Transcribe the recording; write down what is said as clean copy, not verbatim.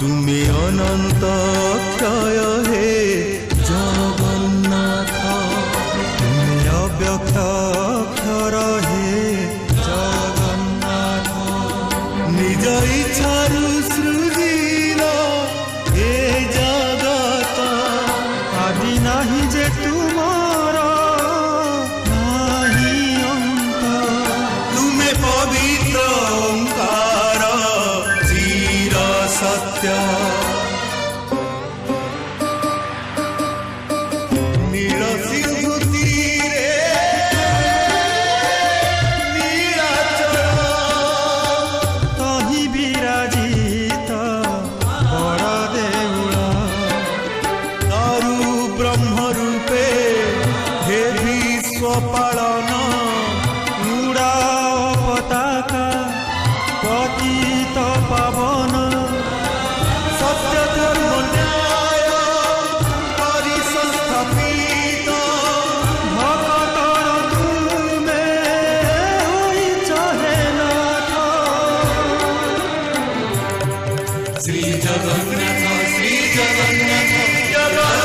তুমি অনন্ত ক্ষয় হে জগন্নাথ, তুমি অব্যক্ত অক্ষর হে জগন্নাথ। নিজ ইচ্ছারু সৃজিল এ জগত, আদি নাহি যে তুমার নাহি অন্ত। তুমি পবিত্র ওঙ্কার চির সত্য, নীল সিন্ধু তীরে নীলাচল, তহি বিরাজিত বড় দেউଳ। তরু ব্রহ্মরূপে হে বিশ্ব পালন, উড়াও পতাকা পতিত পাবন। সত্য ধর্ম ন্যায় পরিসংস্থাপিত, ভকতর তুমে হইছ হে নাথ। শ্রী জগন্নাথ, শ্রী জগন্নাথ, জগন্নাথ।